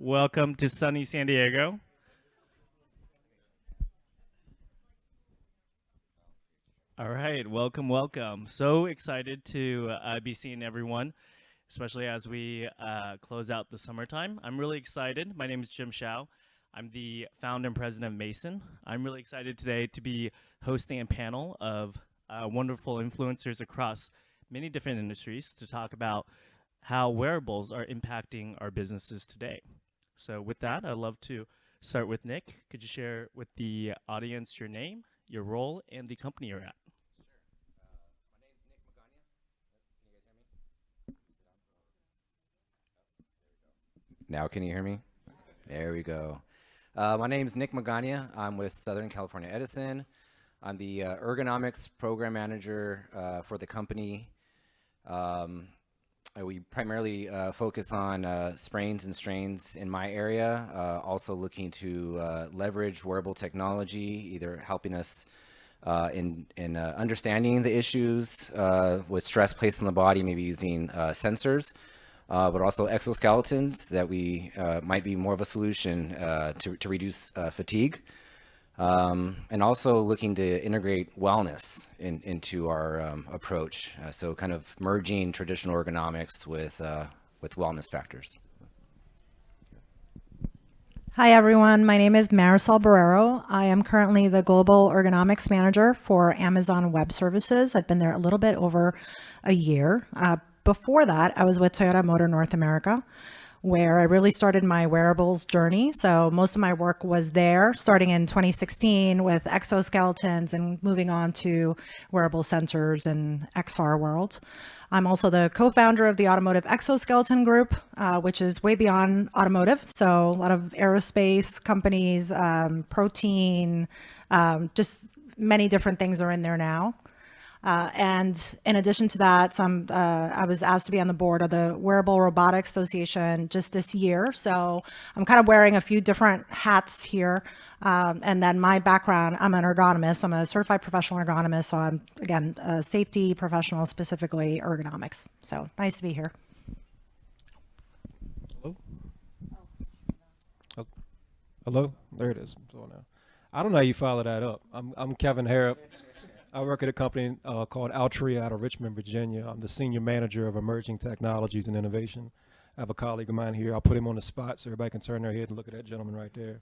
Welcome to sunny San Diego. All right, welcome. So excited to be seeing everyone, especially as we close out the summertime. I'm really excited. My name is Jim Shao. I'm the founder and president of Mason. I'm really excited today to be hosting a panel of wonderful influencers across many different industries to talk about how wearables are impacting our businesses today. So with that, I'd love to start with Nick. Could you share with the audience your name, your role, and the company you're at? Now can you hear me? There we go. My name is Nick Magana. I'm with Southern California Edison. I'm the ergonomics program manager for the company. We primarily focus on sprains and strains in my area, also looking to leverage wearable technology, either helping us in understanding the issues with stress placed on the body, maybe using sensors, but also exoskeletons that we might be more of a solution to reduce fatigue. And also looking to integrate wellness into our approach. So kind of merging traditional ergonomics with wellness factors. Hi, everyone. My name is Marisol Barrero. I am currently the Global Ergonomics Manager for Amazon Web Services. I've been there a little bit over a year. Before that, I was with Toyota Motor North America, where I really started my wearables journey. So most of my work was there, starting in 2016 with exoskeletons and moving on to wearable sensors and XR world. I'm also the co-founder of the Automotive Exoskeleton Group, which is way beyond automotive. So a lot of aerospace companies, protein, just many different things are in there now. And in addition to that, I was asked to be on the board of the Wearable Robotics Association just this year. So I'm kind of wearing a few different hats here. And then my background, I'm an ergonomist. I'm a certified professional ergonomist. So I'm, again, a safety professional, specifically ergonomics. So nice to be here. Hello? Oh. Hello? There it is. So now, I don't know how you follow that up. I'm Kevin Harrop. I work at a company called Altria out of Richmond, Virginia. I'm the senior manager of emerging technologies and innovation. I have a colleague of mine here. I'll put him on the spot so everybody can turn their head and look at that gentleman right there.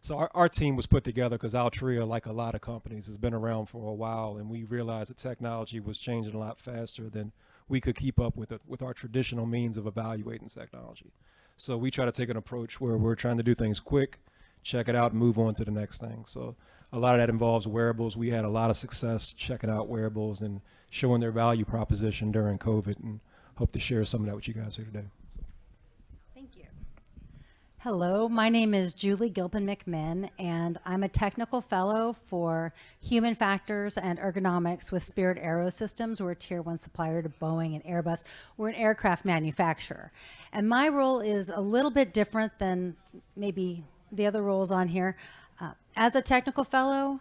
So our team was put together because Altria, like a lot of companies, has been around for a while, and we realized that technology was changing a lot faster than we could keep up with it, with our traditional means of evaluating technology. So we try to take an approach where we're trying to do things quick, check it out, and move on to the next thing. So a lot of that involves wearables. We had a lot of success checking out wearables and showing their value proposition during COVID, and hope to share some of that with you guys here today. So. Thank you. Hello, my name is Julie Gilpin-McMinn, and I'm a technical fellow for human factors and ergonomics with Spirit Aerosystems. We're a tier 1 supplier to Boeing and Airbus. We're an aircraft manufacturer. And my role is a little bit different than maybe the other roles on here. As a technical fellow,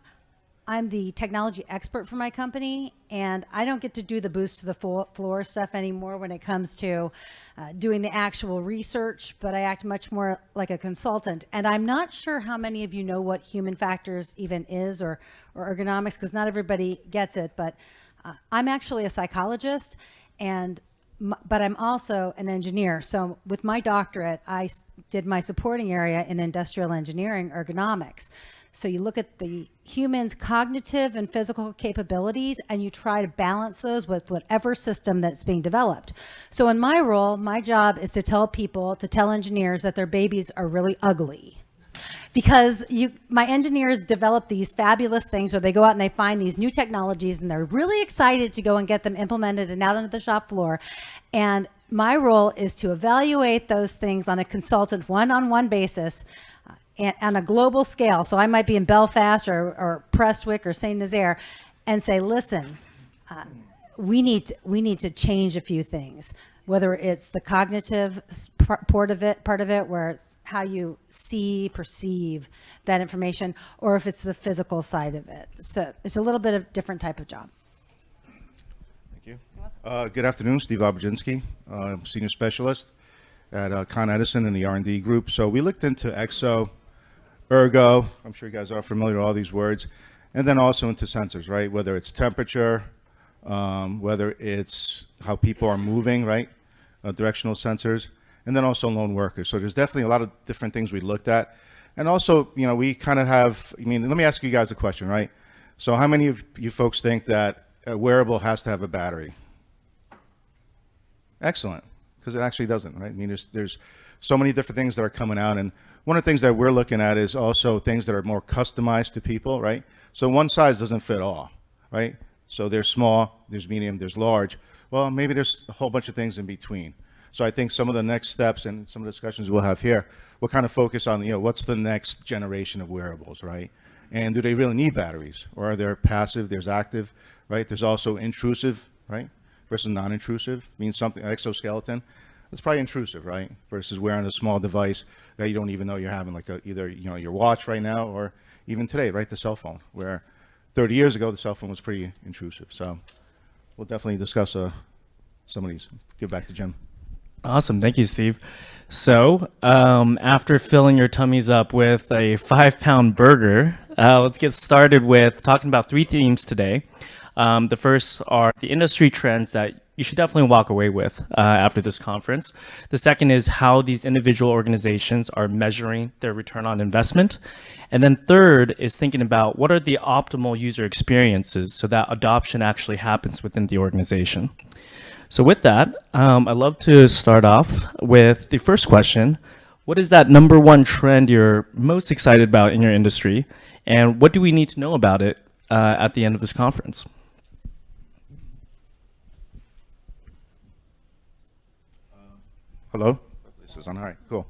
I'm the technology expert for my company, and I don't get to do the boost to the floor stuff anymore when it comes to doing the actual research, but I act much more like a consultant. And I'm not sure how many of you know what human factors even is or ergonomics, because not everybody gets it, but I'm actually a psychologist, but I'm also an engineer. So with my doctorate, I did my supporting area in industrial engineering ergonomics. So you look at the human's cognitive and physical capabilities, and you try to balance those with whatever system that's being developed. So in my role, my job is to tell engineers that their babies are really ugly. Because my engineers develop these fabulous things, or they go out and they find these new technologies, and they're really excited to go and get them implemented and out onto the shop floor. And my role is to evaluate those things on a consultant one-on-one basis and on a global scale. So I might be in Belfast or Prestwick or St. Nazaire and say, listen, we need to change a few things. Whether it's the cognitive part of it, where it's how you perceive that information, or if it's the physical side of it. So it's a little bit of different type of job. Thank you. Good afternoon, Steve Obrzezinski. I'm Senior Specialist at Con Edison in the R&D group. So we looked into exo, ergo, I'm sure you guys are familiar with all these words, and then also into sensors, right? Whether it's temperature, whether it's how people are moving, right? Directional sensors, and then also lone workers. So there's definitely a lot of different things we looked at. And also, you know, we kind of have, I mean, let me ask you guys a question, right? So how many of you folks think that a wearable has to have a battery? Excellent, because it actually doesn't, right? I mean, there's so many different things that are coming out, and one of the things that we're looking at is also things that are more customized to people, right? So one size doesn't fit all, right? So there's small, there's medium, there's large. Well, maybe there's a whole bunch of things in between. So I think some of the next steps and some of the discussions we'll have here will kind of focus on, you know, what's the next generation of wearables, right? And do they really need batteries? Or are there passive, there's active, right? There's also intrusive, right? Versus non-intrusive, means something, exoskeleton. It's probably intrusive, right? Versus wearing a small device that you don't even know you're having, like either, you know, your watch right now, or even today, right? The cell phone, where 30 years ago, the cell phone was pretty intrusive. So we'll definitely discuss some of these. Give back to Jim. Awesome. Thank you, Steve. So after filling your tummies up with a 5-pound burger, let's get started with talking about 3 themes today. The first are the industry trends that you should definitely walk away with after this conference. The second is how these individual organizations are measuring their return on investment. And then third is thinking about what are the optimal user experiences so that adoption actually happens within the organization. So with that, I'd love to start off with the first question. What is that number one trend you're most excited about in your industry? And what do we need to know about it at the end of this conference? Hello? This is on. All right, cool.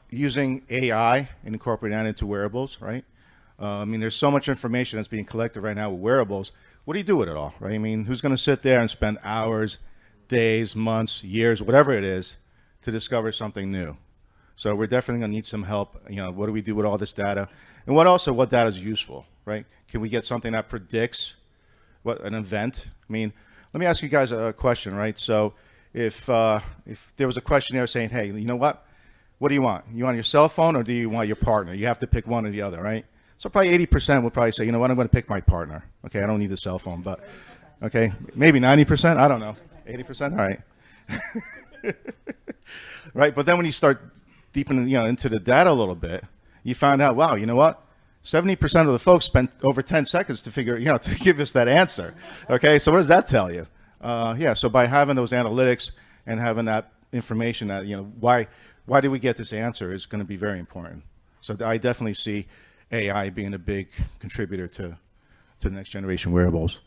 Using AI and incorporating that into wearables, right? I mean, there's so much information that's being collected right now with wearables. What do you do with it all, right? I mean, who's going to sit there and spend hours, days, months, years, whatever it is, to discover something new? So we're definitely going to need some help. You know, what do we do with all this data? And what data is useful, right? Can we get something that predicts what an event? I mean, let me ask you guys a question, right? So if there was a question there saying, hey, you know what do you want? You want your cell phone or do you want your partner? You have to pick one or the other, right? So probably 80% would probably say, you know what, I'm going to pick my partner. Okay, I don't need the cell phone, but okay, maybe 90%, I don't know. 80%, all right. Right, but then when you start deep into the data a little bit, you find out, wow, you know what? 70% of the folks spent over 10 seconds to to give us that answer. Okay, so what does that tell you? Yeah, so by having those analytics and having that information that, why did we get this answer is going to be very important. So I definitely see AI being a big contributor to the next generation wearables.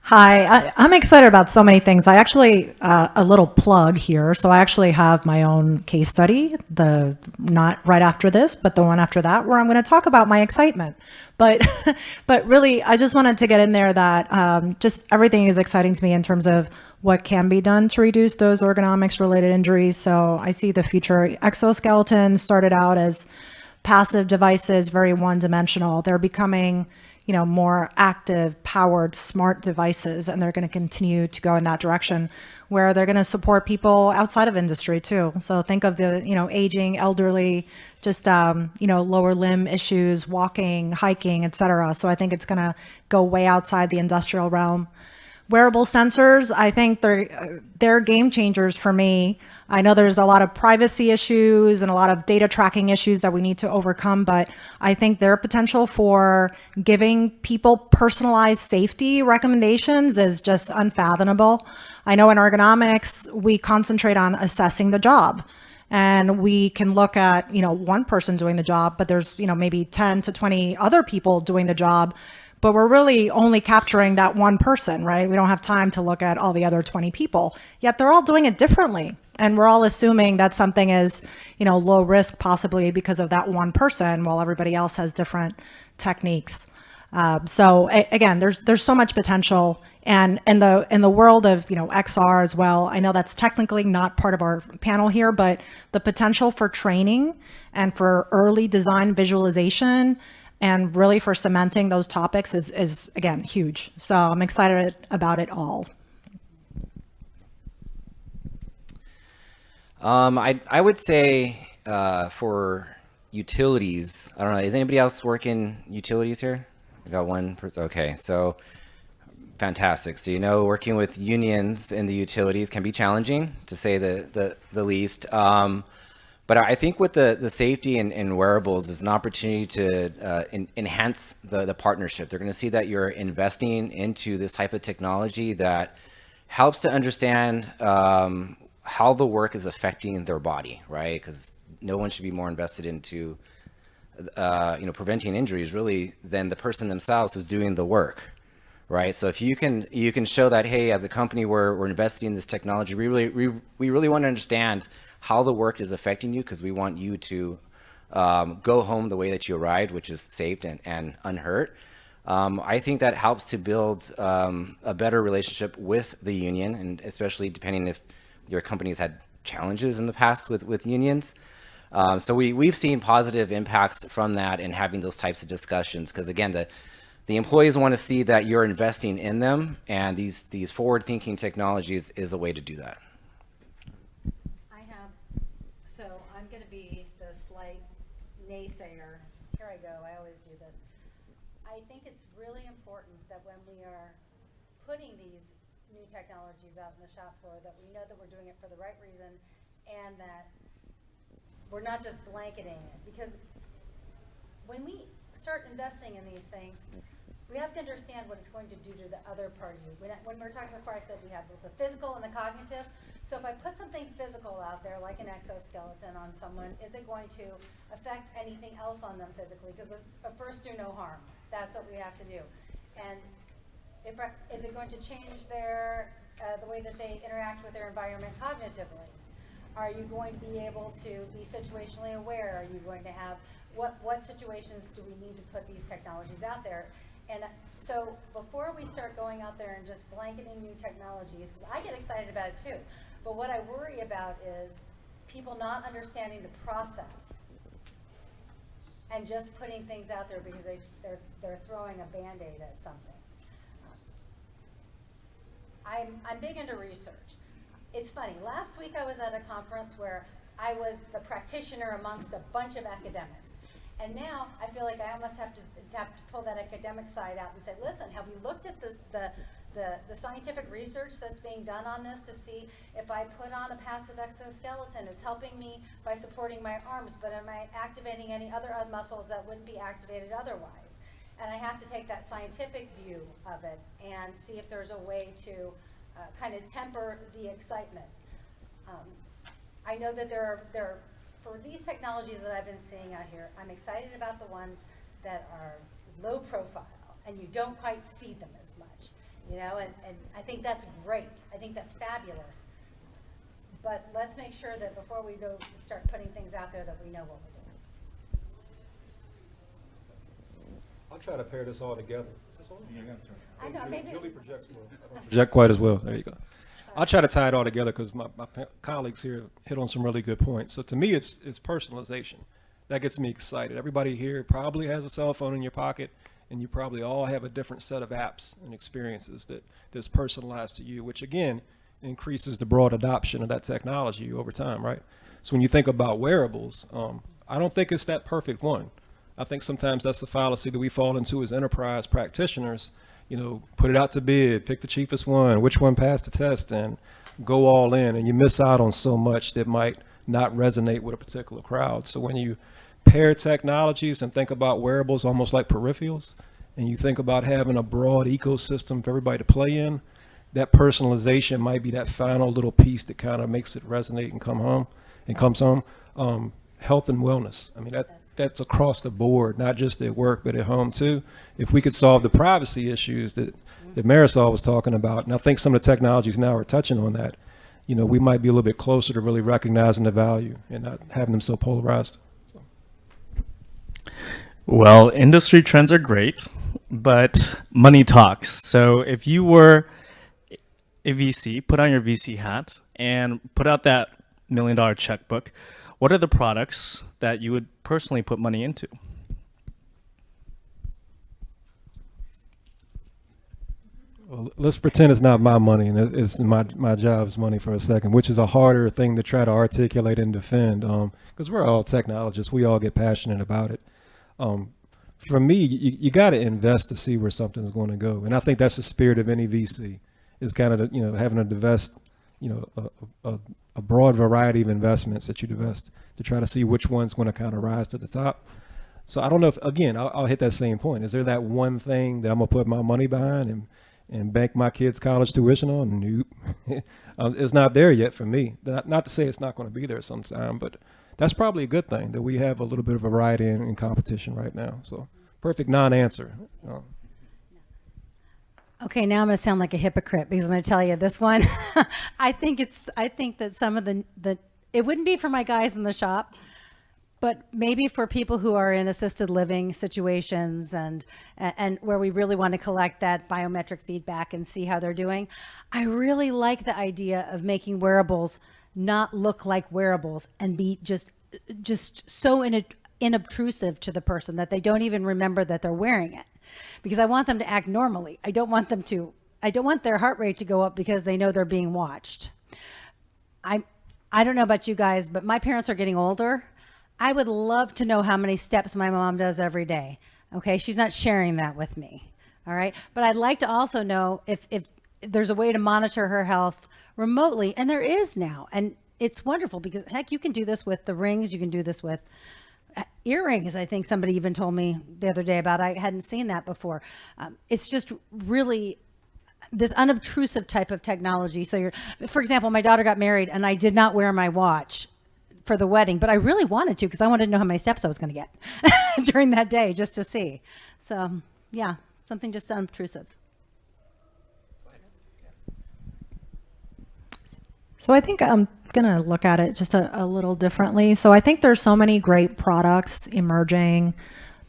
Hi, I'm excited about so many things. I actually, a little plug here. So I actually have my own case study, not right after this, but the one after that, where I'm going to talk about my excitement. But, but really, I just wanted to get in there that just everything is exciting to me in terms of what can be done to reduce those ergonomics related injuries. So I see the future. Exoskeletons started out as passive devices, very one-dimensional. They're becoming more active, powered, smart devices, and they're going to continue to go in that direction where they're going to support people outside of industry too. So think of the, aging, elderly, just, lower limb issues, walking, hiking, etc. So I think it's going to go way outside the industrial realm. Wearable sensors, I think they're game changers for me. I know there's a lot of privacy issues and a lot of data tracking issues that we need to overcome, but I think their potential for giving people personalized safety recommendations is just unfathomable. I know in ergonomics, we concentrate on assessing the job. And we can look at, one person doing the job, but there's, maybe 10 to 20 other people doing the job. But we're really only capturing that one person, right? We don't have time to look at all the other 20 people, yet they're all doing it differently. And we're all assuming that something is, low risk possibly because of that one person while everybody else has different techniques. So again, there's so much potential. And in the world of, XR as well, I know that's technically not part of our panel here, but the potential for training and for early design visualization and really for cementing those topics is again, huge. So I'm excited about it all. I would say for utilities, I don't know, is anybody else working utilities here? I got one person. Okay, so fantastic. So, you know, working with unions in the utilities can be challenging, to say the least. But I think with the safety in wearables is an opportunity to enhance the partnership. They're going to see that you're investing into this type of technology that helps to understand how the work is affecting their body, right? Because no one should be more invested into preventing injuries really than the person themselves who's doing the work, right? So if you can show that, hey, as a company we're investing in this technology, we really want to understand how the work is affecting you, because we want you to go home the way that you arrived, which is safe and unhurt. I think that helps to build a better relationship with the union, and especially depending if your company's had challenges in the past with unions. So we've seen positive impacts from that and having those types of discussions, because again, the employees want to see that you're investing in them, and these forward-thinking technologies is a way to do that. So I'm going to be the slight naysayer. Here I go, I always do this. I think it's really important that when we are putting these new technologies out in the shop floor, that we know that we're doing it for the right reason, and that we're not just blanketing it. Because when we start investing in these things, we have to understand what it's going to do to the other part of you. When we were talking before, I said we have both the physical and the cognitive. So if I put something physical out there, like an exoskeleton on someone, is it going to affect anything else on them physically? Because let's first do no harm. That's what we have to do. And is it going to change the way that they interact with their environment cognitively? Are you going to be able to be situationally aware? Are you going to have, what situations do we need to put these technologies out there? And so before we start going out there and just blanketing new technologies, because I get excited about it too, but what I worry about is people not understanding the process and just putting things out there because they're throwing a Band-Aid at something. I'm big into research. It's funny, last week I was at a conference where I was the practitioner amongst a bunch of academics. And now I feel like I almost have to pull that academic side out and say, listen, have we looked at the scientific research that's being done on this to see if I put on a passive exoskeleton, it's helping me by supporting my arms, but am I activating any other muscles that wouldn't be activated otherwise? And I have to take that scientific view of it and see if there's a way to kind of temper the excitement. I know that there are, for these technologies that I've been seeing out here, I'm excited about the ones that are low profile and you don't quite see them as much, you know, and I think that's great. I think that's fabulous. But let's make sure that before we go start putting things out there that we know what we're doing. I'll try to pair this all together. Is this on? I know, maybe. Julie projects well. I don't project quite as well. There you go. I'll try to tie it all together because my colleagues here hit on some really good points. So to me, it's personalization. That gets me excited. Everybody here probably has a cell phone in your pocket, and you probably all have a different set of apps and experiences that's personalized to you, which again increases the broad adoption of that technology over time, right? So when you think about wearables, I don't think it's that perfect one. I think sometimes that's the fallacy that we fall into as enterprise practitioners. You know, put it out to bid, pick the cheapest one, which one passed the test, and go all in. And you miss out on so much that might not resonate with a particular crowd. So when you pair technologies and think about wearables almost like peripherals, and you think about having a broad ecosystem for everybody to play in, that personalization might be that final little piece that kind of makes it resonate and comes home. Health and wellness. I mean, that's across the board, not just at work, but at home too. If we could solve the privacy issues that Marisol was talking about, and I think some of the technologies now are touching on that, you know, we might be a little bit closer to really recognizing the value and not having them so polarized. So. Well, industry trends are great, but money talks. So if you were a VC, put on your VC hat and put out that $1 million checkbook, what are the products that you would personally put money into? Well, let's pretend it's not my money and it's my job's money for a second, which is a harder thing to try to articulate and defend. Because we're all technologists, we all get passionate about it. For me, you got to invest to see where something's going to go, and I think that's the spirit of any VC, is kind of having to divest, a broad variety of investments that you divest to try to see which one's going to kind of rise to the top. So I don't know if, again, I'll hit that same point. Is there that one thing that I'm gonna put my money behind and bank my kids' college tuition on? Nope. It's not there yet for me. Not to say it's not going to be there sometime, but that's probably a good thing that we have a little bit of variety in competition right now. So perfect non-answer. Okay, now I'm going to sound like a hypocrite because I'm going to tell you this one. I think that some of the it wouldn't be for my guys in the shop, but maybe for people who are in assisted living situations and where we really want to collect that biometric feedback and see how they're doing. I really like the idea of making wearables not look like wearables and be just so inobtrusive to the person that they don't even remember that they're wearing it, because I want them to act normally. I don't want their heart rate to go up because they know they're being watched. I don't know about you guys, but my parents are getting older. I would love to know how many steps my mom does every day. Okay, she's not sharing that with me. All right, but I'd like to also know if there's a way to monitor her health remotely, and there is now, and it's wonderful because heck, you can do this with the rings. You can do this with earrings. I think somebody even told me the other day about. I hadn't seen that before. It's just really this unobtrusive type of technology. So for example, my daughter got married, and I did not wear my watch for the wedding, but I really wanted to because I wanted to know how many steps I was going to get during that day just to see. So yeah, something just unobtrusive. So I think I'm going to look at it just a little differently. So I think there's so many great products emerging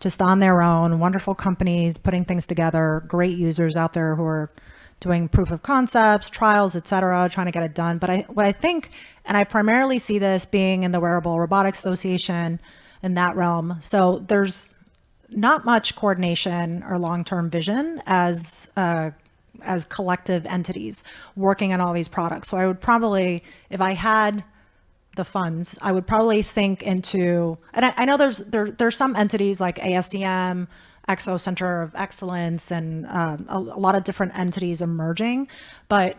just on their own, wonderful companies putting things together, great users out there who are doing proof of concepts, trials, et cetera, trying to get it done. But what I think, and I primarily see this being in the Wearable Robotics Association in that realm. So there's not much coordination or long-term vision as collective entities working on all these products. So I would probably, if I had the funds, I would probably sink into, and I know there's some entities like ASDM, Exo Center of Excellence, and a lot of different entities emerging, but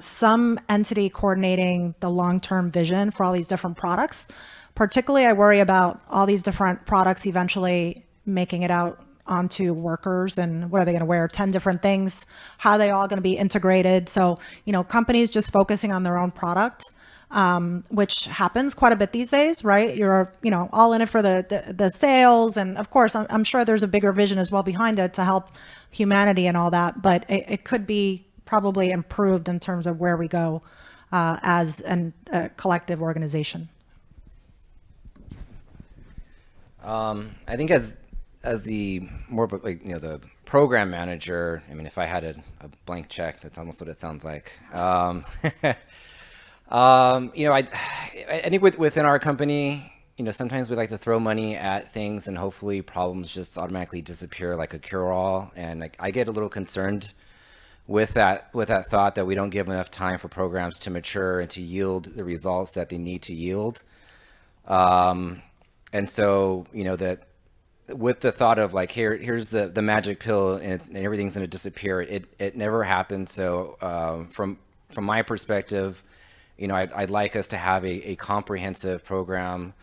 some entity coordinating the long-term vision for all these different products. Particularly, I worry about all these different products eventually making it out onto workers, and what are they going to wear? 10 different things. How are they all going to be integrated? So, companies just focusing on their own product, which happens quite a bit these days, right? You're, all in it for the sales. And of course, I'm sure there's a bigger vision as well behind it to help humanity and all that, but it could be probably improved in terms of where we go as a collective organization. I think as the more of the program manager, I mean, if I had a blank check, that's almost what it sounds like. I think within our company, sometimes we like to throw money at things and hopefully problems just automatically disappear like a cure-all. And I get a little concerned with that thought that we don't give enough time for programs to mature and to yield the results that they need to yield. And so, that with the thought of like, here's the magic pill and everything's going to disappear, it never happened. So from my perspective, I'd like us to have a comprehensive program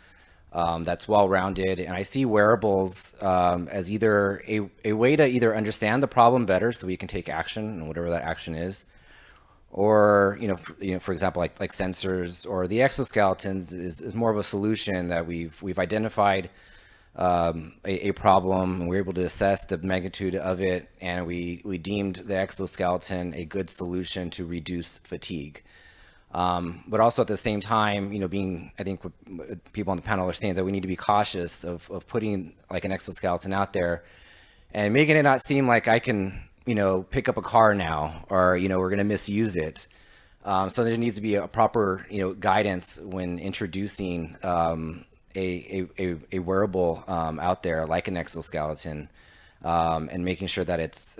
that's well-rounded, and I see wearables as either a way to either understand the problem better so we can take action, and whatever that action is, or for example, like sensors, or the exoskeletons is more of a solution that we've identified a problem, and we're able to assess the magnitude of it, and we deemed the exoskeleton a good solution to reduce fatigue. But also at the same time, I think what people on the panel are saying is that we need to be cautious of putting like an exoskeleton out there and making it not seem like I can, pick up a car now, or, we're going to misuse it. So there needs to be a proper, guidance when introducing a wearable out there like an exoskeleton, and making sure that it's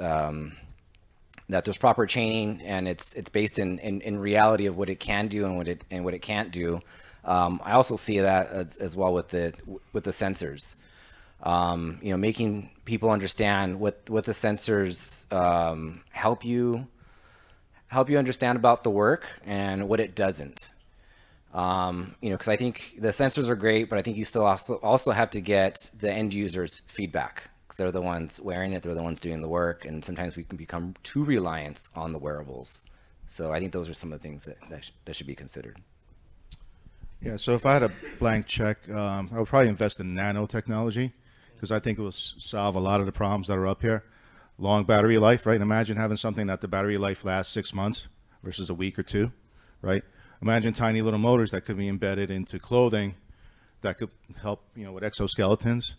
that there's proper chaining, and it's based in reality of what it can do and what it can't do. I also see that as well with the sensors. Making people understand what the sensors help you understand about the work and what it doesn't. Because I think the sensors are great, but I think you still also have to get the end users' feedback. They're the ones wearing it, they're the ones doing the work, and sometimes we can become too reliant on the wearables. So I think those are some of the things that should be considered. Yeah, so if I had a blank check, I would probably invest in nanotechnology, because I think it will solve a lot of the problems that are up here. Long battery life, right? Imagine having something that the battery life lasts 6 months versus a week or 2, right? Imagine tiny little motors that could be embedded into clothing that could help, with exoskeletons.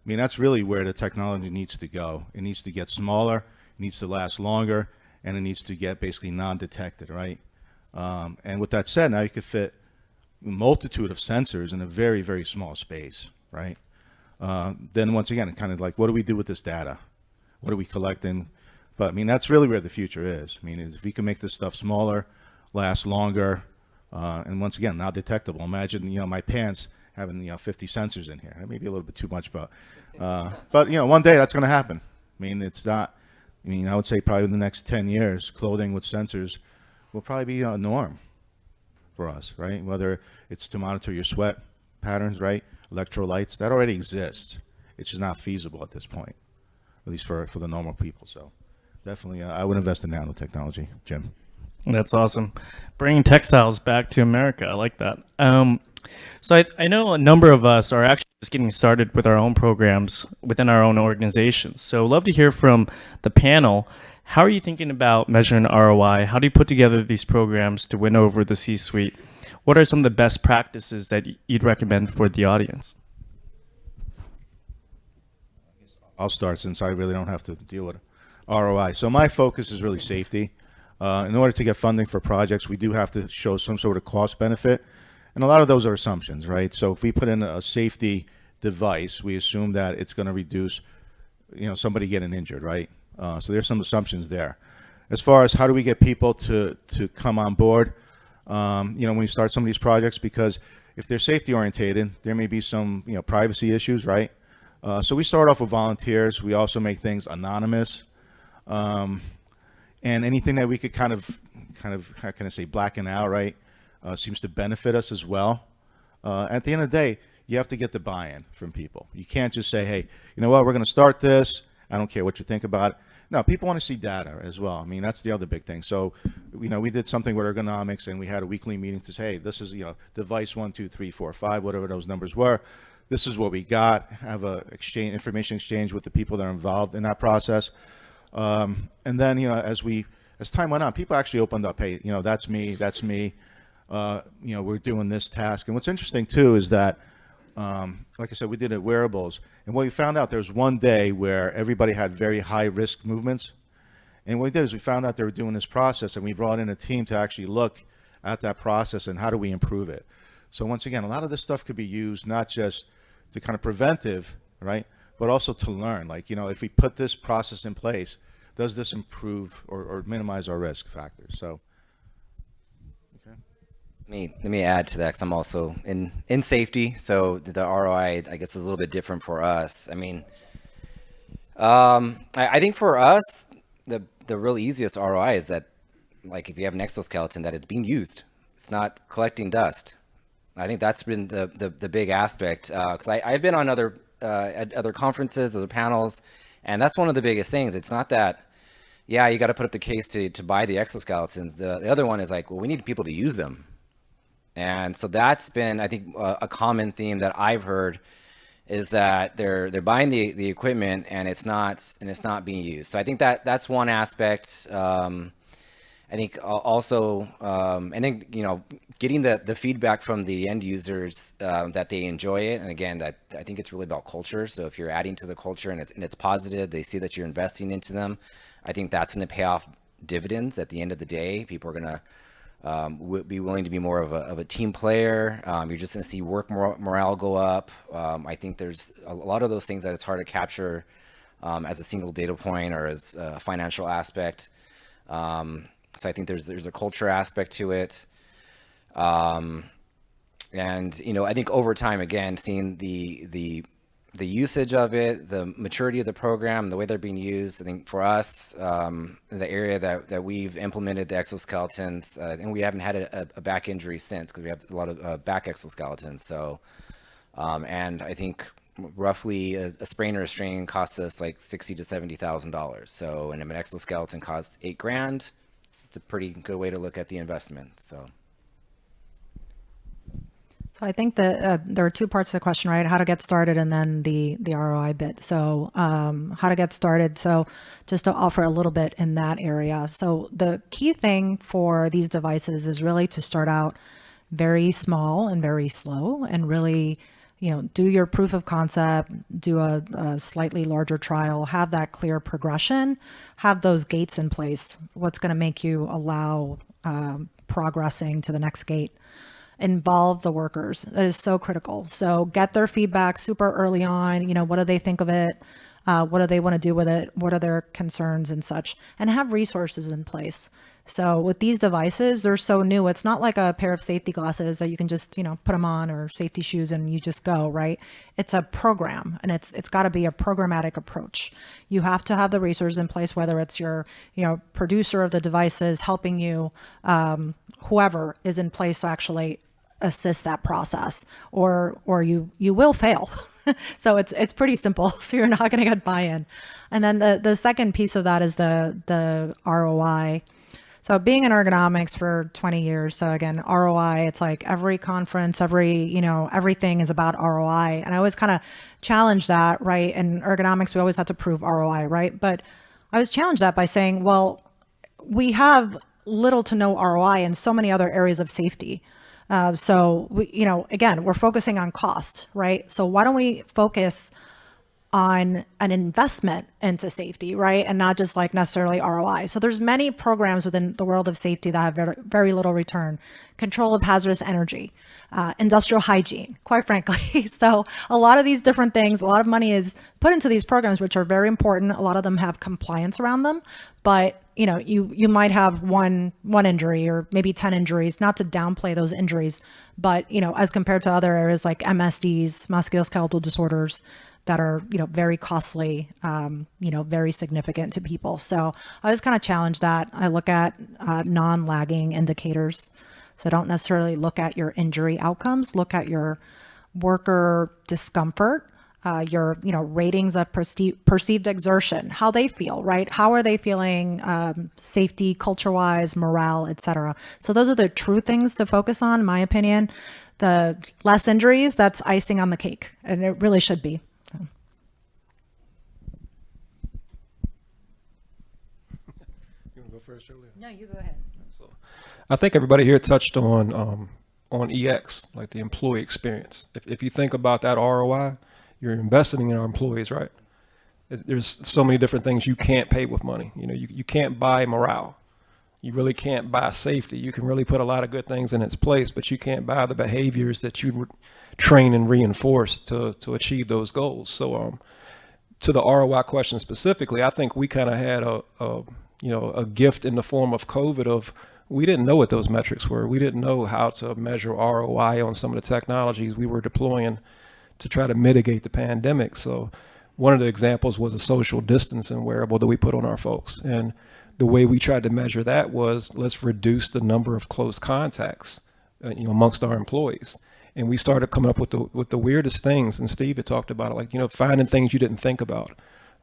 I mean, that's really where the technology needs to go. It needs to get smaller, it needs to last longer, and it needs to get basically non-detected, right? And with that said, now you could fit a multitude of sensors in a very, very small space, right? Then once again, kind of like, what do we do with this data? What are we collecting? But I mean, that's really where the future is. I mean, if we can make this stuff smaller, last longer, and once again, not detectable. Imagine, my pants having 50 sensors in here. That may be a little bit too much, but one day that's going to happen. I mean, it's not. I mean, I would say probably in the next 10 years, clothing with sensors will probably be a norm for us, right? Whether it's to monitor your sweat patterns, right? Electrolytes, that already exists. It's just not feasible at this point, at least for the normal people. So definitely, I would invest in nanotechnology, Jim. That's awesome. Bringing textiles back to America. I like that. So I know a number of us are actually just getting started with our own programs within our own organizations. So love to hear from the panel. How are you thinking about measuring ROI? How do you put together these programs to win over the C-suite? What are some of the best practices that you'd recommend for the audience? I'll start since I really don't have to deal with ROI. So my focus is really safety. In order to get funding for projects, we do have to show some sort of cost benefit. And a lot of those are assumptions, right? So if we put in a safety device, we assume that it's going to reduce, somebody getting injured, right? So there's some assumptions there. As far as how do we get people to come on board, when we start some of these projects, because if they're safety orientated, there may be some, privacy issues, right? So we start off with volunteers. We also make things anonymous. And anything that we could kind of, how can I say, blacken out, right? Seems to benefit us as well. At the end of the day, you have to get the buy-in from people. You can't just say, hey, you know what, we're going to start this. I don't care what you think about it. No, people want to see data as well. I mean, that's the other big thing. So, we did something with ergonomics, and we had a weekly meeting to say, hey, this is, device 1, 2, 3, 4, 5, whatever those numbers were. This is what we got. Have a information exchange with the people that are involved in that process. And then, as time went on, people actually opened up, hey, that's me. We're doing this task. And what's interesting too is that, like I said, we did it Wearables, and what we found out, there was one day where everybody had very high risk movements. And what we did is we found out they were doing this process, and we brought in a team to actually look at that process and how do we improve it. So once again, a lot of this stuff could be used not just to kind of preventive, right, but also to learn. Like, if we put this process in place, does this improve or minimize our risk factors? So. Let me add to that, because I'm also in safety, so the ROI, I guess, is a little bit different for us. I mean, I think for us, the real easiest ROI is that, like, if you have an exoskeleton, that it's being used. It's not collecting dust. I think that's been the big aspect, because I've been on at other conferences, other panels, and that's one of the biggest things. It's not that, yeah, you got to put up the case to buy the exoskeletons. The other one is like, well, we need people to use them. And so that's been, I think, a common theme that I've heard, is that they're buying the equipment and it's not being used. So I think that's one aspect. I think also, and then getting the feedback from the end users that they enjoy it. And again, that I think it's really about culture. So if you're adding to the culture and it's positive, they see that you're investing into them, I think that's going to pay off dividends at the end of the day. People are going to be willing to be more of a team player. You're just going to see work morale go up. I think there's a lot of those things that it's hard to capture as a single data point or as a financial aspect. So I think there's a culture aspect to it. And, you know, I think over time, again, seeing the usage of it, the maturity of the program, the way they're being used, I think for us, the area that we've implemented the exoskeletons, and we haven't had a back injury since, because we have a lot of back exoskeletons. So, and I think roughly a sprain or a strain costs us like $60,000 to $70,000. So, and if an exoskeleton costs $8,000, it's a pretty good way to look at the investment. So. So I think that there are two parts to the question, right? How to get started, and then the ROI bit. So how to get started. So just to offer a little bit in that area. So the key thing for these devices is really to start out very small and very slow, and really, you know, do your proof of concept, do a slightly larger trial, have that clear progression, have those gates in place. What's going to make you allow progressing to the next gate? Involve the workers. That is so critical. So get their feedback super early on. You know, what do they think of it? What do they want to do with it? What are their concerns and such? And have resources in place. So with these devices, they're so new. It's not like a pair of safety glasses that you can just, you know, put them on, or safety shoes and you just go, right? It's a program, and it's got to be a programmatic approach. You have to have the resources in place, whether it's your, you know, producer of the devices helping you, whoever is in place to actually assist that process, or you will fail. So it's pretty simple. So you're not going to get buy-in. And then the second piece of that is the ROI. So being in ergonomics for 20 years, so again, ROI, it's like every conference, everything is about ROI. And I always kind of challenge that, right? In ergonomics, we always have to prove ROI, right? But I was challenged that by saying, well, we have little to no ROI in so many other areas of safety. So we, again, we're focusing on cost, right? So why don't we focus on an investment into safety, right? And not just like necessarily ROI. So there's many programs within the world of safety that have very, very little return. Control of hazardous energy, industrial hygiene, quite frankly. So a lot of these different things, a lot of money is put into these programs, which are very important. A lot of them have compliance around them, but you might have one injury or maybe 10 injuries, not to downplay those injuries, but as compared to other areas like MSDs, musculoskeletal disorders, that are, very costly, very significant to people. So I always kind of challenge that. I look at non-lagging indicators. So don't necessarily look at your injury outcomes, look at your worker discomfort, your, ratings of perceived exertion, how they feel, right? How are they feeling, safety, culture-wise, morale, et cetera. So those are the true things to focus on, in my opinion. The less injuries, that's icing on the cake, and it really should be. No, you go ahead. So, I think everybody here touched on EX, like the employee experience. If you think about that ROI, you're investing in our employees, right? There's so many different things you can't pay with money. You can't buy morale. You really can't buy safety. You can really put a lot of good things in its place, but you can't buy the behaviors that you train and reinforce to achieve those goals. So to the ROI question specifically, I think we kind of had a gift in the form of COVID of, we didn't know what those metrics were. We didn't know how to measure ROI on some of the technologies we were deploying to try to mitigate the pandemic. So one of the examples was a social distancing wearable that we put on our folks. And the way we tried to measure that was, let's reduce the number of close contacts, amongst our employees. And we started coming up with the weirdest things. And Steve had talked about it, finding things you didn't think about.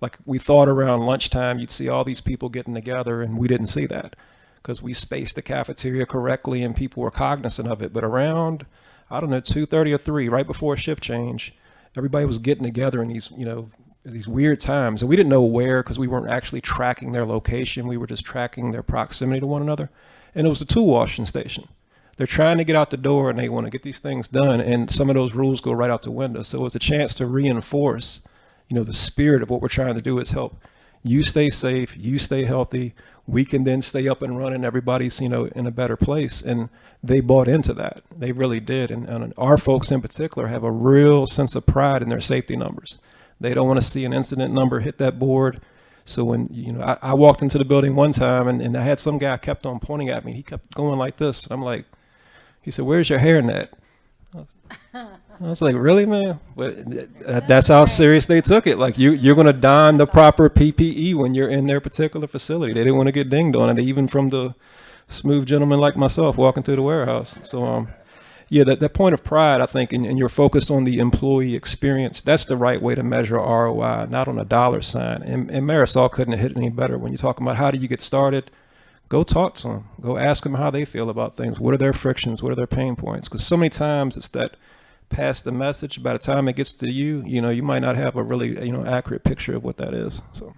Like, we thought around lunchtime, you'd see all these people getting together, and we didn't see that because we spaced the cafeteria correctly and people were cognizant of it. But around, 2:30 or 3, right before shift change, everybody was getting together in these weird times. And we didn't know where, because we weren't actually tracking their location. We were just tracking their proximity to one another. And it was a tool washing station. They're trying to get out the door and they want to get these things done. And some of those rules go right out the window. So it was a chance to reinforce the spirit of what we're trying to do is help you stay safe, you stay healthy. We can then stay up and running. Everybody's, in a better place. And they bought into that. They really did. And our folks in particular have a real sense of pride in their safety numbers. They don't want to see an incident number hit that board, So when, you know, I walked into the building one time and I had some guy kept on pointing at me. He kept going like this. And I'm like, he said, "Where's your hairnet?" I was like, "Really, man?" But that's how serious they took it. Like you're going to don the proper PPE when you're in their particular facility. They didn't want to get dinged on it, even from the smooth gentleman like myself walking through the warehouse. So, yeah, that point of pride, I think, and you're focused on the employee experience. That's the right way to measure ROI, not on a dollar sign. And Marisol couldn't have hit it any better. When you're talking about how do you get started, go talk to them. Go ask them how they feel about things. What are their frictions? What are their pain points? Because so many times it's that pass the message. By the time it gets to you, you know, you might not have a really, you know, accurate picture of what that is. So.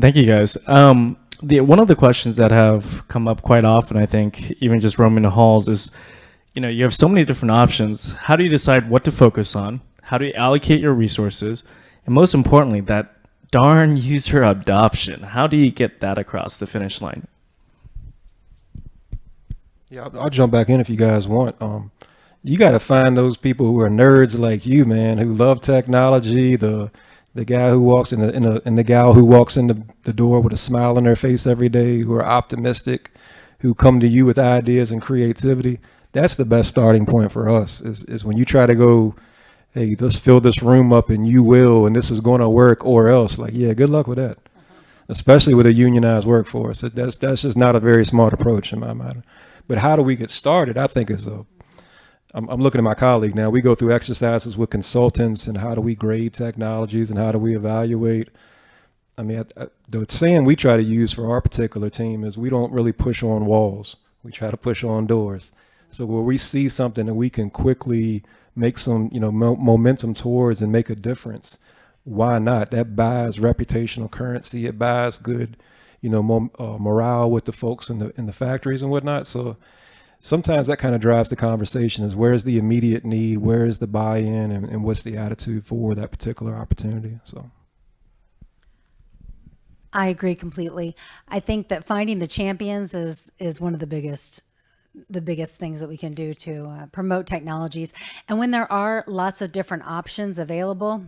Thank you, guys. One of the questions that have come up quite often, I think, even just roaming the halls, is, you know, you have so many different options. How do you decide what to focus on? How do you allocate your resources? And most importantly, that darn user adoption. How do you get that across the finish line? Yeah, I'll jump back in if you guys want. You got to find those people who are nerds like you, man, who love technology. The guy who walks in the gal who walks in the door with a smile on their face every day, who are optimistic, who come to you with ideas and creativity. That's the best starting point for us. Is when you try to go, hey, let's fill this room up and you will, and this is going to work, or else. Like, yeah, good luck with that. Especially with a unionized workforce. That's just not a very smart approach in my mind. But how do we get started? I think I'm looking at my colleague now. We go through exercises with consultants and how do we grade technologies and how do we evaluate. I mean, the saying we try to use for our particular team is we don't really push on walls. We try to push on doors. So where we see something that we can quickly make some, you know, momentum towards and make a difference, why not? That buys reputational currency. It buys good, you know, morale with the folks in the factories and whatnot. So sometimes that kind of drives the conversation is where's the immediate need, where is the buy-in, and what's the attitude for that particular opportunity. So I agree completely. I think that finding the champions is one of the biggest things that we can do to promote technologies. And when there are lots of different options available,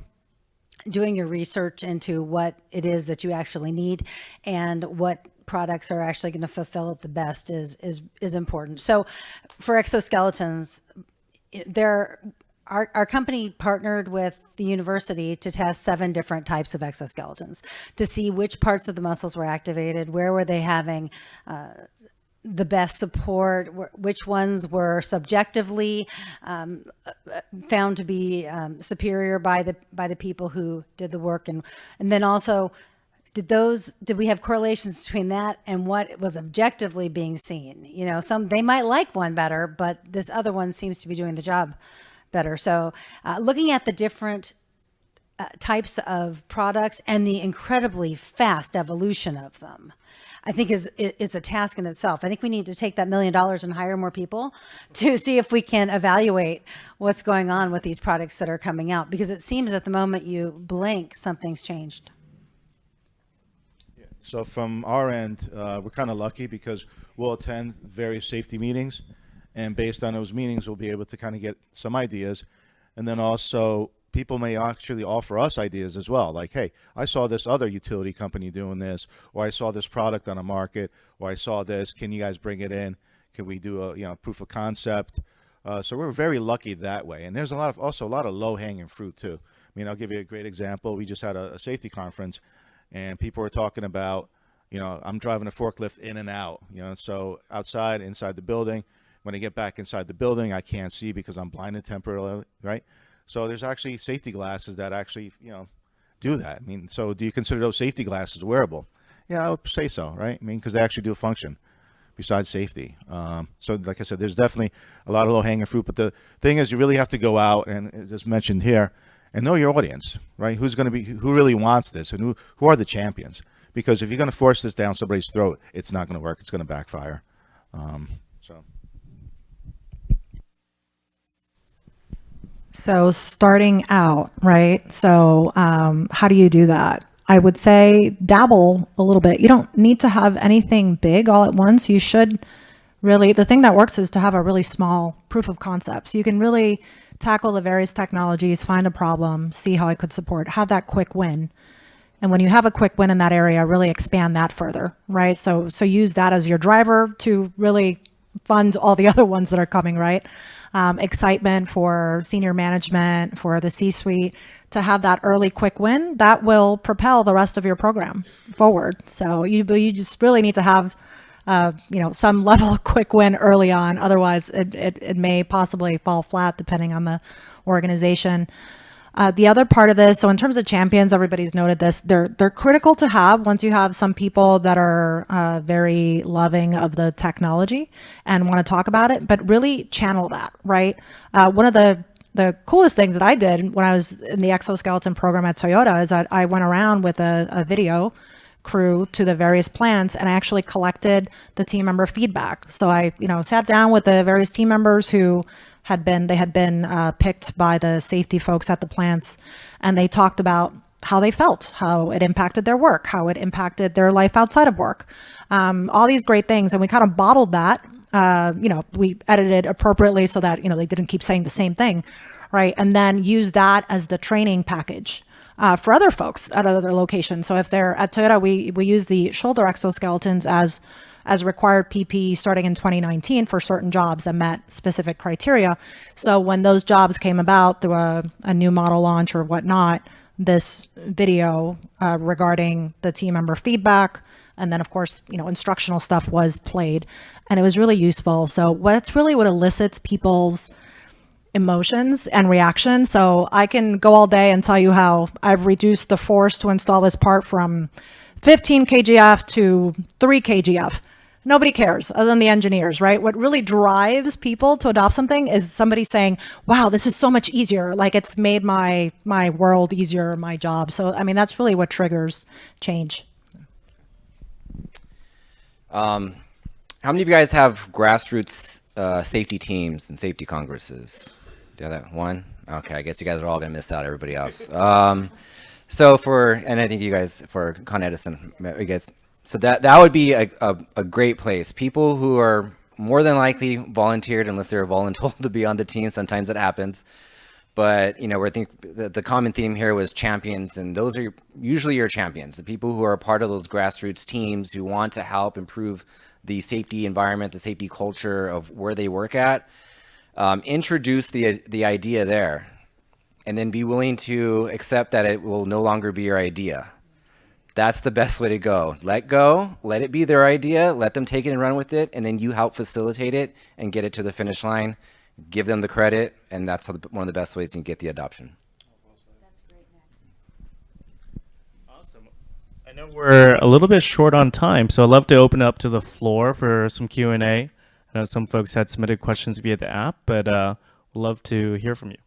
doing your research into what it is that you actually need and what products are actually going to fulfill it the best is important. So for exoskeletons, our company partnered with the university to test 7 different types of exoskeletons to see which parts of the muscles were activated, where were they having the best support, which ones were subjectively found to be superior by the people who did the work, and then also did we have correlations between that and what was objectively being seen? You know, they might like one better, but this other one seems to be doing the job better. So looking at the different types of products and the incredibly fast evolution of them, I think is a task in itself. I think we need to take that $1 million and hire more people to see if we can evaluate what's going on with these products that are coming out, because it seems at the moment you blink, something's changed. Yeah. So from our end, we're kind of lucky because we'll attend various safety meetings, and based on those meetings, we'll be able to kind of get some ideas, and then also people may actually offer us ideas as well. Like, hey, I saw this other utility company doing this, or I saw this product on a market, or I saw this. Can you guys bring it in? Can we do a proof of concept? So we're very lucky that way. And there's also a lot of low hanging fruit too. I mean, I'll give you a great example. We just had a safety conference, and people were talking about, I'm driving a forklift in and out. So outside, inside the building. When I get back inside the building, I can't see because I'm blinded temporarily, right? So there's actually safety glasses that actually, do that. I mean, so do you consider those safety glasses wearable? Yeah, I would say so, right? I mean, because they actually do a function besides safety. So like I said, there's definitely a lot of low-hanging fruit. But the thing is, you really have to go out, and as mentioned here, and know your audience, right? Who really wants this, and who are the champions? Because if you're going to force this down somebody's throat, it's not going to work. It's going to backfire. So starting out, right? So how do you do that? I would say dabble a little bit. You don't need to have anything big all at once. You should really, the thing that works is to have a really small proof of concept. So you can really tackle the various technologies, find a problem, see how I could support, have that quick win. And when you have a quick win in that area, really expand that further, right? So use that as your driver to really fund all the other ones that are coming, right? Excitement for senior management, for the C-suite, to have that early quick win, that will propel the rest of your program forward. So you just really need to have some level of quick win early on. Otherwise, it may possibly fall flat depending on the organization. The other part of this, so in terms of champions, everybody's noted this, they're critical to have once you have some people that are very loving of the technology and want to talk about it, but really channel that, right? One of the coolest things that I did when I was in the exoskeleton program at Toyota is that I went around with a video crew to the various plants and I actually collected the team member feedback. So I, sat down with the various team members who had been picked by the safety folks at the plants, and they talked about how they felt, how it impacted their work, how it impacted their life outside of work, all these great things. And we kind of bottled that. We edited appropriately so that, they didn't keep saying the same thing, right? And then use that as the training package for other folks at other locations. So if they're at Toyota, we use the shoulder exoskeletons as required PPE starting in 2019 for certain jobs that met specific criteria. So when those jobs came about through a new model launch or whatnot, this video regarding the team member feedback, and then of course, instructional stuff was played, and it was really useful. So that's really what elicits people's emotions and reactions. So I can go all day and tell you how I've reduced the force to install this part from 15 kgf to 3 kgf. Nobody cares other than the engineers, right? What really drives people to adopt something is somebody saying, wow, this is so much easier. Like it's made my world easier, my job. So, that's really what triggers change. How many of you guys have grassroots safety teams and safety congresses? Do you have that? One? Okay, I guess you guys are all gonna miss out everybody else. So and I think you guys, for Con Edison, you guys, so that would be a great place. People who are more than likely volunteered, unless they're voluntold to be on the team. Sometimes it happens. But, I think the common theme here was champions, and those are usually your champions, the people who are a part of those grassroots teams who want to help improve the safety environment, the safety culture of where they work at. Introduce the idea there, and then be willing to accept that it will no longer be your idea. That's the best way to go. Let go, let it be their idea, let them take it and run with it, and then you help facilitate it and get it to the finish line, give them the credit, and that's one of the best ways you can get the adoption. Awesome. I know we're a little bit short on time, so I'd love to open up to the floor for some Q&A. I know some folks had submitted questions via the app, but we'd love to hear from you.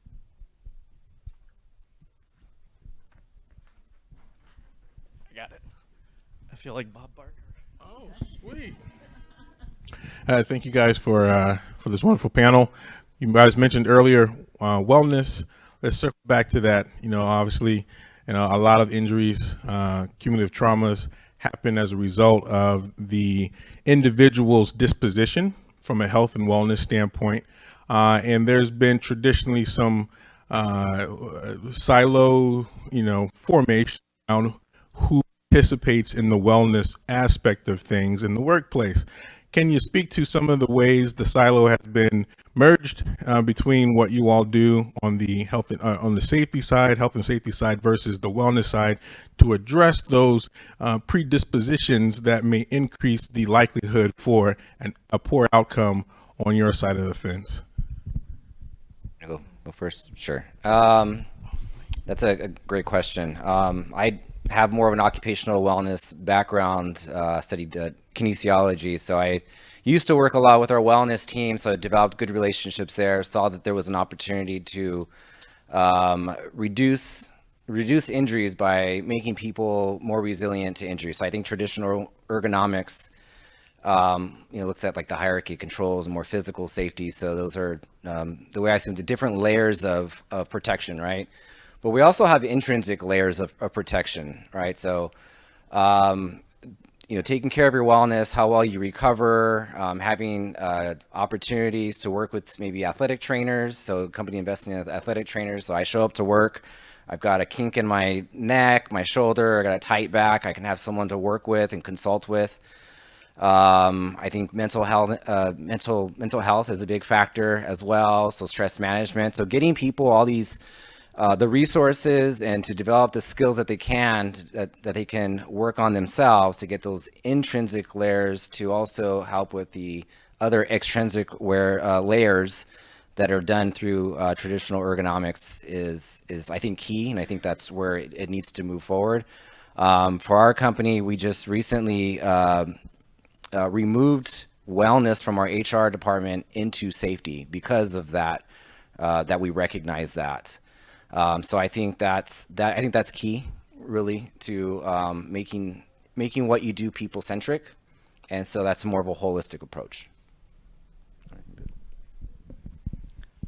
I feel like Bob Barker. Oh, sweet. Thank you guys for this wonderful panel. You guys mentioned earlier wellness. Let's circle back to that. Obviously, a lot of injuries, cumulative traumas happen as a result of the individual's disposition from a health and wellness standpoint. And there's been traditionally some silo, formation around who participates in the wellness aspect of things in the workplace. Can you speak to some of the ways the silo has been merged between what you all do on the health and on the safety side, health and safety side versus the wellness side, to address those predispositions that may increase the likelihood for a poor outcome on your side of the fence? Go first, sure. That's a great question. I have more of an occupational wellness background, studied kinesiology. So I used to work a lot with our wellness team. So I developed good relationships there, saw that there was an opportunity to reduce injuries by making people more resilient to injury. So I think traditional ergonomics, looks at like the hierarchy of controls and more physical safety. So those are, the way I see them, the different layers of protection, right? But we also have intrinsic layers of protection, right? So taking care of your wellness, how well you recover, having opportunities to work with maybe athletic trainers. So company investing in athletic trainers. So I show up to work, I've got a kink in my neck, my shoulder, I got a tight back. I can have someone to work with and consult with. I think mental health is a big factor as well. So stress management. So getting people all these the resources and to develop the skills that they can that they can work on themselves to get those intrinsic layers to also help with the other extrinsic layers that are done through traditional ergonomics is I think key, and I think that's where it needs to move forward. For our company, we just recently removed wellness from our HR department into safety because of that we recognize that. So I think that's key, really, to making what you do people centric, and so that's more of a holistic approach.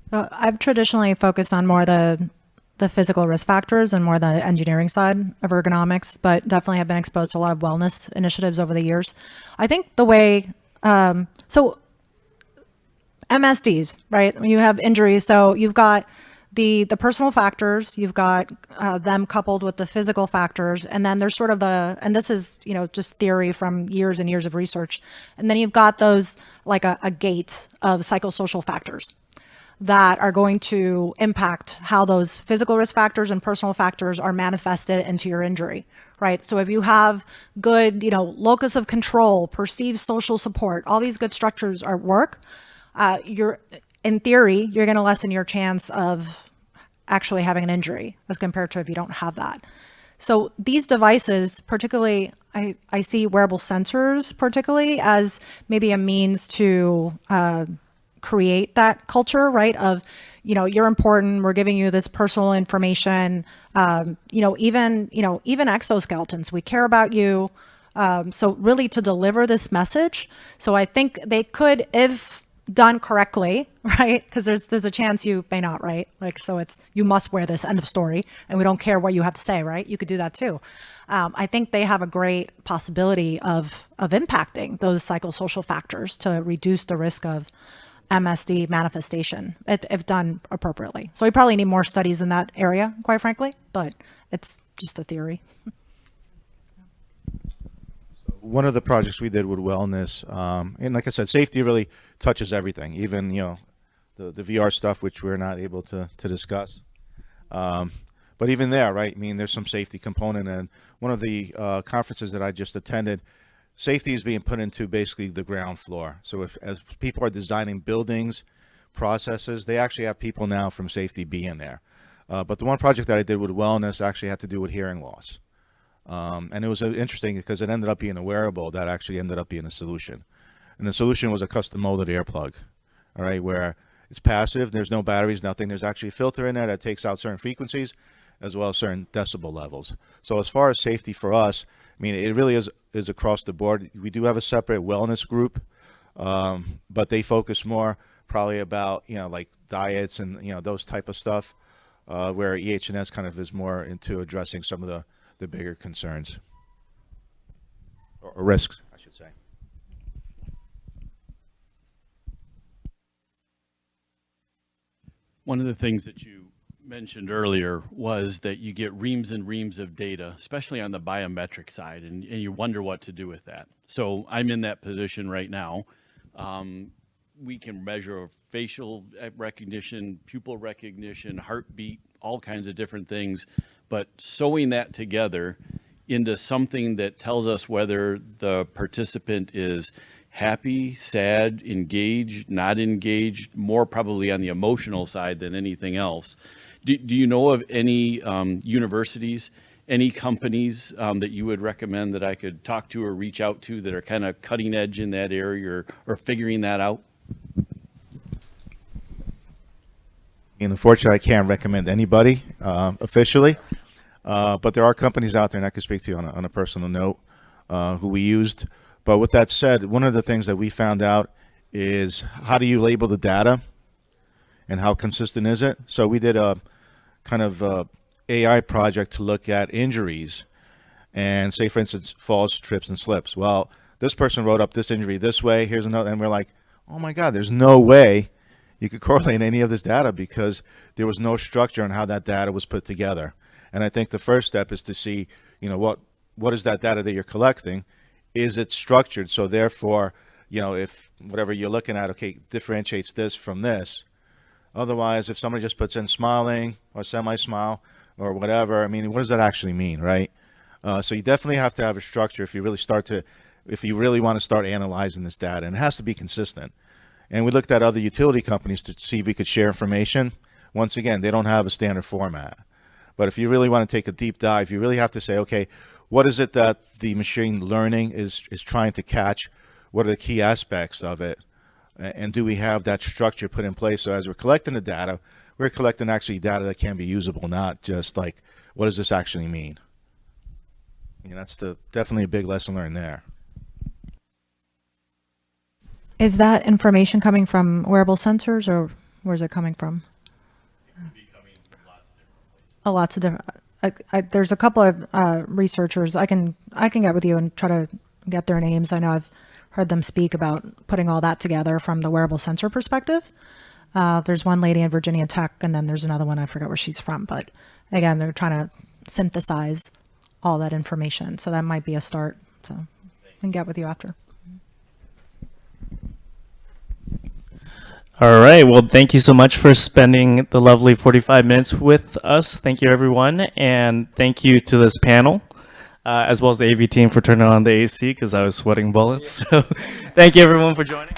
I've traditionally focused on more the physical risk factors and more the engineering side of ergonomics, but definitely have been exposed to a lot of wellness initiatives over the years. I think the way so MSDs, right? You have injuries, so you've got the personal factors, you've got them coupled with the physical factors, and then there's sort of and this is, just theory from years and years of research, and then you've got those like a gate of psychosocial factors that are going to impact how those physical risk factors and personal factors are manifested into your injury, right? So if you have good, locus of control, perceived social support, all these good structures at work, in theory, you're going to lessen your chance of actually having an injury as compared to if you don't have that. So these devices, particularly, I see wearable sensors particularly as maybe a means to create that culture, right? Of, you're important. We're giving you this personal information. Even exoskeletons, we care about you. So really to deliver this message. So I think they could, if done correctly, right? Because there's a chance you may not, right? So you must wear this, end of story, and we don't care what you have to say, right? You could do that too. I think they have a great possibility of impacting those psychosocial factors to reduce the risk of MSD manifestation if done appropriately. So we probably need more studies in that area, quite frankly, but it's just a theory. One of the projects we did with wellness, and like I said, safety really touches everything, even the VR stuff, which we're not able to discuss. But even there, right? I mean, there's some safety component, and one of the conferences that I just attended, safety is being put into basically the ground floor. So as people are designing buildings, processes, they actually have people now from safety being there. But the one project that I did with wellness actually had to do with hearing loss. And it was interesting because it ended up being a wearable that actually ended up being a solution. And the solution was a custom molded earplug, all right, where it's passive, there's no batteries, nothing. There's actually a filter in there that takes out certain frequencies as well as certain decibel levels. So as far as safety for us, I mean, it really is across the board. We do have a separate wellness group, but they focus more probably about, like diets and, those type of stuff, where EH&S kind of is more into addressing some of the bigger concerns or risks, I should say. One of the things that you mentioned earlier was that you get reams and reams of data, especially on the biometric side, and you wonder what to do with that. So I'm in that position right now. We can measure facial recognition, pupil recognition, heartbeat, all kinds of different things, but sewing that together into something that tells us whether the participant is happy, sad, engaged, not engaged, more probably on the emotional side than anything else. Do you know of any universities, any companies that you would recommend that I could talk to or reach out to that are kind of cutting edge in that area or figuring that out? And unfortunately, I can't recommend anybody officially, but there are companies out there, and I can speak to you on a personal note, who we used. But with that said, one of the things that we found out is how do you label the data and how consistent is it? So we did a kind of AI project to look at injuries and say, for instance, falls, trips, and slips. Well, this person wrote up this injury this way. Here's another, and we're like, oh my God, there's no way you could correlate any of this data because there was no structure on how that data was put together. And I think the first step is to see, you know, what is that data that you're collecting? Is it structured? So therefore, you know, if whatever you're looking at, okay, differentiates this from this. Otherwise, if somebody just puts in smiling or semi-smile or whatever, I mean, what does that actually mean, right? So you definitely have to have a structure if you really want to start analyzing this data, and it has to be consistent. And we looked at other utility companies to see if we could share information. Once again, they don't have a standard format. But if you really want to take a deep dive, you really have to say, okay, what is it that the machine learning is trying to catch? What are the key aspects of it? And do we have that structure put in place? So as we're collecting the data, we're collecting actually data that can be usable, not just like, what does this actually mean? I mean, that's definitely a big lesson learned there. Is that information coming from wearable sensors, or where's it coming from? It could be coming from lots of different places. Lots of different. There's a couple of researchers. I can get with you and try to get their names. I know I've heard them speak about putting all that together from the wearable sensor perspective. There's one lady in Virginia Tech, and then there's another one, I forget where she's from. But again, they're trying to synthesize all that information. So that might be a start. So I can get with you after. All right. Well, thank you so much for spending the lovely 45 minutes with us. Thank you, everyone. And thank you to this panel, as well as the AV team for turning on the AC because I was sweating bullets. So thank you, everyone, for joining.